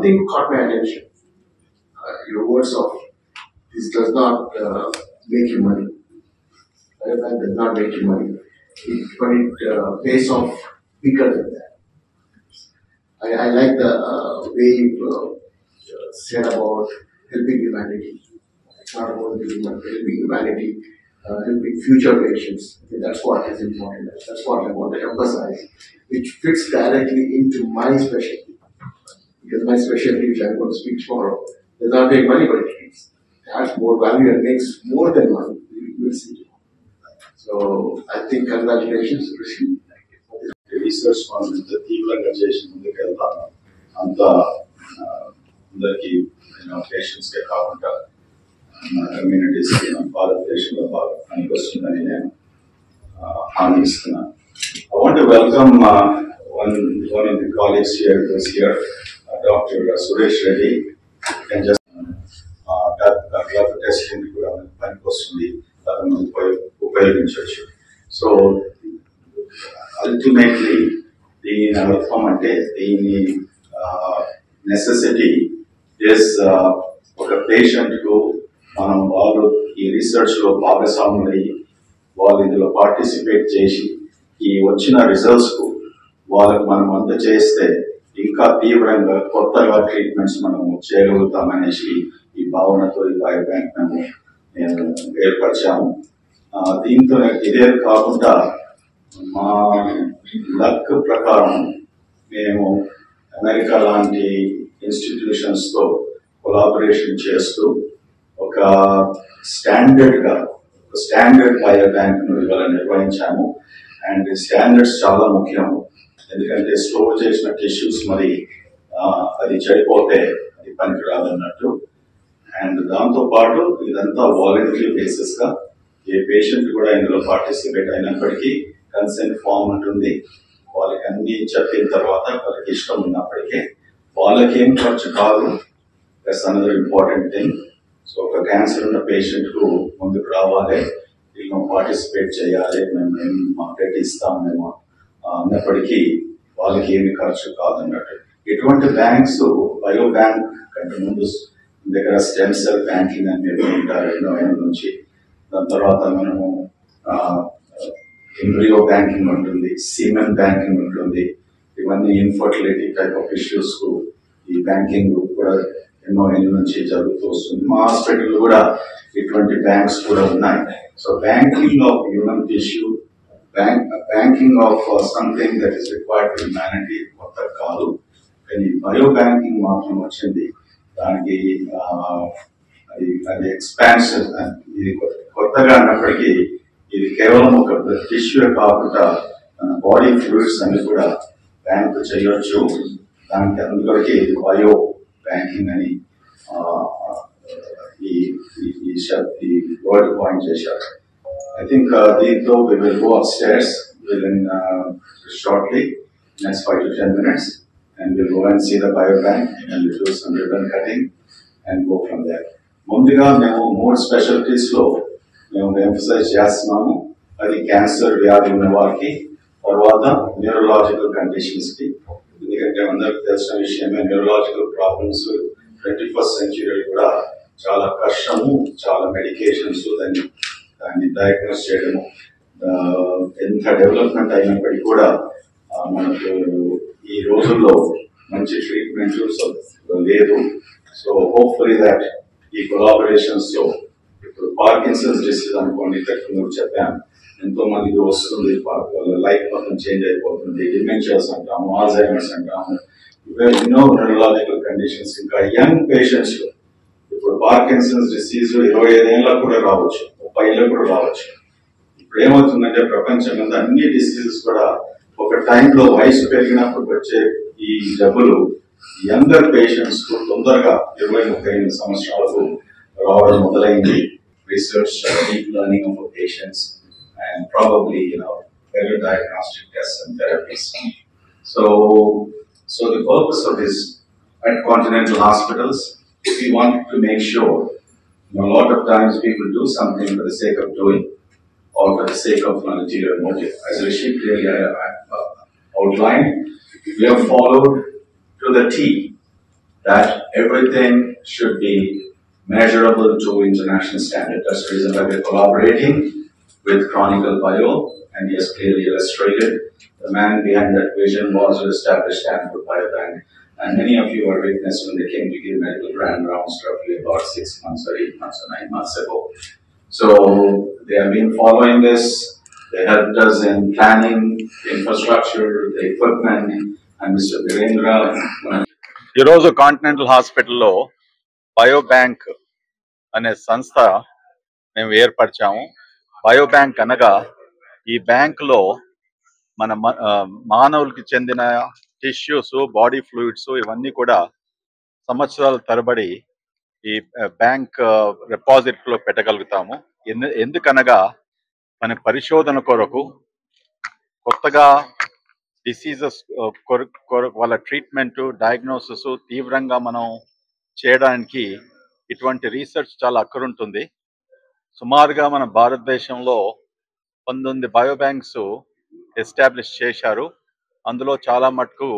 thing caught my attention. Your words of this does not make you money. Biobank does not make you money. But it pays off bigger than that. I like the way you said about helping humanity. It's not about helping humanity, helping future patients. I think that's what is important. That's what I want to emphasize, which fits directly into my specialty. Because my specialty, which I'm going to speak tomorrow, does not make money, but it adds more value and makes more than money. We'll see. So I think congratulations, Rishi. Research fund తీవ్రంగా చేసి ముందుకు వెళ్తాను అంత అందరికీ పేషెంట్స్కే కాకుండా మన కమ్యూనిటీస్కి మన భారతదేశంలో బాగా పనికొస్తుందని నేను హామీ ఇస్తున్నాను. I want to welcome one of the colleagues here who is here, Dr. Suresh Reddy. And just blood testing కూడా పనికొస్తుంది, అతను ఉపయోగించవచ్చు. So ultimately దీని అర్థం అంటే దీని నెసెసిటీ ఇస్ ఒక పేషెంట్ కు మనం వాళ్ళు ఈ రీసెర్చ్ లో భాగస్వాములయ్యి వాళ్ళు ఇందులో పార్టిసిపేట్ చేసి ఈ వచ్చిన రిజల్ట్స్ కు వాళ్ళకు మనం అందజేస్తే ఇంకా తీవ్రంగా కొత్తగా ట్రీట్మెంట్స్ మనము చేయగలుగుతామనేసి ఈ భావనతో ఈ బయోబ్యాంక్ మేము ఏర్పరిచాము. దీంతో ఇదే కాకుండా మా లక్ ప్రకారం మేము అమెరికా లాంటి ఇన్స్టిట్యూషన్స్తో కొలాబరేషన్ చేస్తూ ఒక స్టాండర్డ్ బయోబ్యాంక్ను ఇవాళ నిర్వహించాము. అండ్ స్టాండర్డ్స్ చాలా ముఖ్యం, ఎందుకంటే స్టోర్ చేసిన టిష్యూస్ మరి అది చెడిపోతే అది పనికిరాదన్నట్టు. అండ్ దాంతోపాటు ఇదంతా వాలంటరీ బేసిస్గా ఏ పేషెంట్ కూడా ఇందులో పార్టిసిపేట్ అయినప్పటికీ కన్సెంట్ ఫామ్ ఉంటుంది. వాళ్ళకి అన్ని చెప్పిన తర్వాత వాళ్ళకి ఇష్టం ఉన్నప్పటికీ వాళ్ళకేం ఖర్చు కాదు. That's another important thing. So ఒక క్యాన్సర్ ఉన్న పేషెంట్ కు ముందుకు రావాలి, వీళ్ళు పార్టిసిపేట్ చేయాలి, మేము మార్కెట్ ఇస్తాం మేము అన్నప్పటికీ వాళ్ళకి ఏమి ఖర్చు కాదన్నట్టు. ఇటువంటి బ్యాంక్స్ బయో బ్యాంక్ కంటే ముందు దగ్గర స్టెమ్ సెల్ బ్యాంకింగ్ అని మీరు ఉంటారు ఎన్నో ఏళ్ళ నుంచి. దాని తర్వాత మనము ఎంబ్రియో బ్యాంకింగ్ ఉంటుంది, సీమెన్ బ్యాంకింగ్ ఉంటుంది. ఇవన్నీ ఇన్ఫర్టిలిటీ టైప్ ఆఫ్ ఇష్యూస్ కు ఈ బ్యాంకింగ్ కూడా ఎన్నో ఏళ్ళ నుంచి జరుగుతూ వస్తుంది. మా హాస్పిటల్ కూడా ఇటువంటి బ్యాంక్స్ కూడా ఉన్నాయి. So banking of human tissue, banking of something that is required to humanity కొత్త కాదు. కానీ బయో బ్యాంకింగ్ మాత్రం వచ్చింది, దానికి అది ఎక్స్పాన్షన్, ఇది కొత్తగా అన్నప్పటికీ ఇది కేవలం ఒక టిష్యూ కాకుండా బాడీ ఫ్లూయిడ్స్ అన్ని కూడా బ్యాంక్ చేయొచ్చు. దానికి అందుకొరకే ఇది బయో బ్యాంకింగ్ అని ఈ వర్డ్ పాయింట్ చేశారు. ఐ థింక్ దీంతో we will go upstairs within shortly, next 5 to 10 minutes, and we'll go and see the biobank and we'll do some ribbon cutting and go from there. ముందుగా మేము 3 specialities లో మేము emphasize చేస్తున్నాము. అది cancer వ్యాధి ఉన్న వారికి, తర్వాత న్యూరలాజికల్ కండిషన్స్ కి. ఎందుకంటే అందరికి తెలిసిన విషయమే, న్యూరలాజికల్ ప్రాబ్లమ్స్ 21st సెంచురీ కూడా చాలా కష్టము, చాలా మెడికేషన్స్ దాన్ని డయాగ్నోస్ చేయడము. ఎంత డెవలప్మెంట్ అయినప్పటికీ కూడా మనకు ఈ రోజుల్లో మంచి ట్రీట్మెంట్ లేదు. సో హోప్ఫుల్లీ దట్ ఈ కొలాబరేషన్స్ తో ఇప్పుడు పార్కిన్సన్స్ డిసీజ్ అనుకోండి, ఇంతకు చెప్పాను, ఎంతో మందికి వస్తుంది, లైఫ్ మొత్తం చేంజ్ అయిపోతుంది. డిమెన్షియాస్ అంటాము, ఆల్జైమర్స్ అంటాము, ఎన్నో న్యూరలాజికల్ కండిషన్స్. ఇంకా యంగ్ పేషెంట్స్ ఇప్పుడు పార్కిన్సన్స్ డిసీజ్ 25 ఏళ్ళకు కూడా రావచ్చు, 30 ఏళ్ళకు కూడా రావచ్చు. ఇప్పుడు ఏమవుతుందంటే ప్రపంచం అంతా అన్ని డిసీజెస్ కూడా ఒక టైంలో వయసు పెరిగినప్పుడు వచ్చే ఈ జబ్బులు యంగర్ పేషెంట్స్ కు తొందరగా 20-30 సంవత్సరాలకు రావడం మొదలైంది. Research, deep learning of patients and probably better diagnostic tests and therapies. So the purpose of this at Continental Hospitals, we want to make sure, a lot of times people do something for the sake of doing or for the sake of an ulterior motive. As Rishi clearly outlined, we have followed to the T that everything should be measurable to international standard. That's the reason why we're collaborating with Chronicle Bio, and he has clearly illustrated the man behind that vision was to establish Stanford Biobank. And many of you are witness when they came to give medical grand rounds roughly about 6 months or 8 months or 9 months ago. So they have been following this. They helped us in planning, the infrastructure, the equipment, and Mr. Virendra. ఈరోజు continental హాస్పిటల్లో biobank అనే సంస్థ మేము ఏర్పరిచాము. Biobank అనగా ఈ బ్యాంకులో మన మానవులకి చెందిన టిష్యూస్, బాడీ ఫ్లూయిడ్స్ ఇవన్నీ కూడా సంవత్సరాల తరబడి ఈ బ్యాంక్ డిపాజిట్లో పెట్టగలుగుతాము. ఎందుకనగా మన పరిశోధన కొరకు కొత్తగా డిసీజెస్ వాళ్ళ ట్రీట్మెంట్, డయాగ్నోసిస్ తీవ్రంగా మనం చేయడానికి ఇటువంటి రీసెర్చ్ చాలా అక్కరుంటుంది. సుమారుగా మన భారతదేశంలో 19 బయోబ్యాంక్స్ ఎస్టాబ్లిష్ చేశారు. అందులో చాలా మటుకు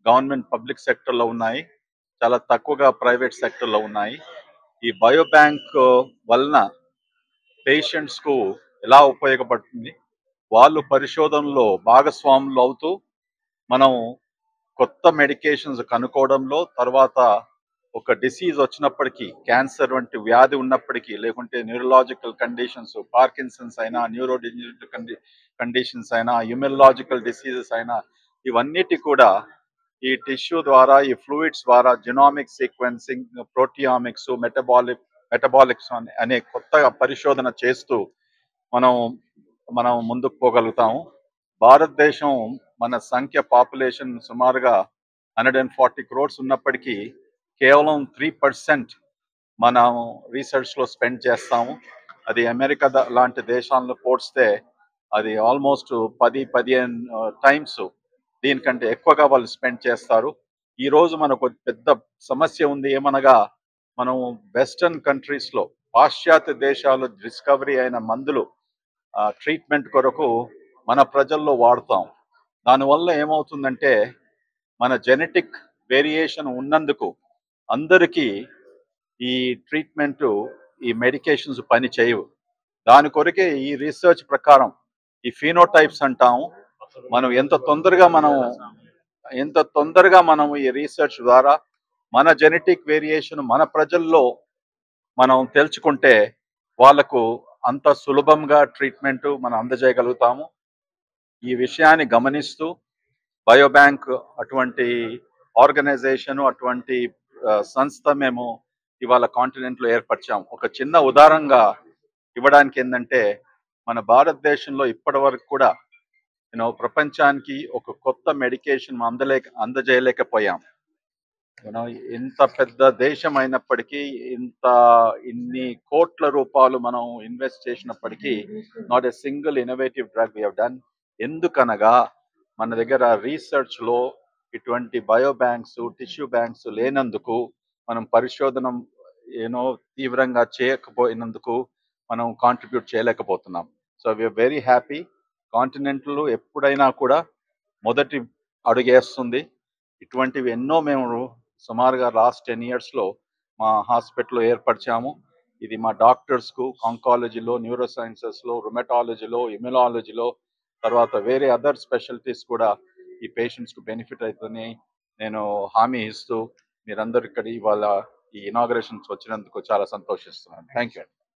గవర్నమెంట్ పబ్లిక్ సెక్టర్లో ఉన్నాయి, చాలా తక్కువగా ప్రైవేట్ సెక్టర్లో ఉన్నాయి. ఈ బయోబ్యాంక్ వలన పేషెంట్స్కు ఎలా ఉపయోగపడుతుంది, వాళ్ళు పరిశోధనలో భాగస్వాములు అవుతూ మనం కొత్త మెడికేషన్స్ కనుక్కోవడంలో, తర్వాత ఒక డిసీజ్ వచ్చినప్పటికీ, క్యాన్సర్ వంటి వ్యాధి ఉన్నప్పటికీ, లేకుంటే న్యూరలాజికల్ కండిషన్స్, పార్కిన్సన్స్ అయినా, న్యూరోడెజనరేటివ్ కండిషన్స్ అయినా, ఇమ్యునలాజికల్ డిసీజెస్ అయినా, ఇవన్నిటి కూడా ఈ టిష్యూ ద్వారా, ఈ ఫ్లూయిడ్స్ ద్వారా జినోమిక్ సీక్వెన్సింగ్, ప్రోటియామిక్స్, మెటబాలిక్స్ అనే కొత్త పరిశోధన చేస్తూ మనం ముందుకు పోగలుగుతాము. భారతదేశం మన సంఖ్య పాపులేషన్ సుమారుగా 140 crores ఉన్నప్పటికీ కేవలం 3% మనం రీసెర్చ్లో స్పెండ్ చేస్తాము. అది అమెరికా లాంటి దేశాలను పోల్స్తే అది ఆల్మోస్ట్ 10-15 times దీనికంటే ఎక్కువగా వాళ్ళు స్పెండ్ చేస్తారు. ఈరోజు మనకు పెద్ద సమస్య ఉంది. ఏమనగా మనం వెస్టర్న్ కంట్రీస్లో, పాశ్చాత్య దేశాలు డిస్కవరీ అయిన మందులు ట్రీట్మెంట్ కొరకు మన ప్రజల్లో వాడుతాం. దానివల్ల ఏమవుతుందంటే మన జెనెటిక్ వేరియేషన్ ఉన్నందుకు అందరికీ ఈ ట్రీట్మెంటు, ఈ మెడికేషన్స్ పని చేయవు. దాని కొరకే ఈ రీసెర్చ్ ప్రకారం ఈ ఫీనోటైప్స్ అంటాము. మనం ఎంత తొందరగా మనం ఈ రీసెర్చ్ ద్వారా మన జెనెటిక్ వేరియేషన్ మన ప్రజల్లో మనం తెలుసుకుంటే వాళ్ళకు అంత సులభంగా ట్రీట్మెంట్ మనం అందజేయగలుగుతాము. ఈ విషయాన్ని గమనిస్తూ బయోబ్యాంక్ అటువంటి ఆర్గనైజేషన్, అటువంటి సంస్థ మేము ఇవాళ కాంటినెంట్లో ఏర్పరిచాము. ఒక చిన్న ఉదాహరణగా ఇవ్వడానికి ఏంటంటే, మన భారతదేశంలో ఇప్పటి వరకు కూడా ప్రపంచానికి ఒక కొత్త మెడికేషన్ అందజేయలేకపోయాం. ఇంత పెద్ద దేశం అయినప్పటికీ, ఇన్ని కోట్ల రూపాయలు మనం ఇన్వెస్ట్ చేసినప్పటికీ not a single innovative drug we have done. ఎందుకనగా మన దగ్గర రీసెర్చ్లో ఇటువంటి బయోబ్యాంక్స్, టిష్యూ బ్యాంక్స్ లేనందుకు, మనం పరిశోధన తీవ్రంగా చేయకపోయినందుకు మనం కాంట్రిబ్యూట్ చేయలేకపోతున్నాం. So we are very happy. Continental ఎప్పుడైనా కూడా మొదటి అడుగేస్తుంది. ఇటువంటివి ఎన్నో మేము సుమారుగా లాస్ట్ 10 yearsలో మా హాస్పిటల్లో ఏర్పరిచాము. ఇది మా డాక్టర్స్కు ఆంకాలజీలో, న్యూరో సైన్సెస్లో, రుమటాలజీలో, ఇమ్యునాలజీలో, తర్వాత వేరే అదర్ స్పెషాలిటీస్ కూడా ఈ పేషెంట్స్కు బెనిఫిట్ అవుతుందని నేను హామీ ఇస్తూ, మీరందరూ ఇక్కడ ఇవాళ ఈ ఇనాగరేషన్స్ వచ్చినందుకు చాలా సంతోషిస్తున్నాను. Thank you.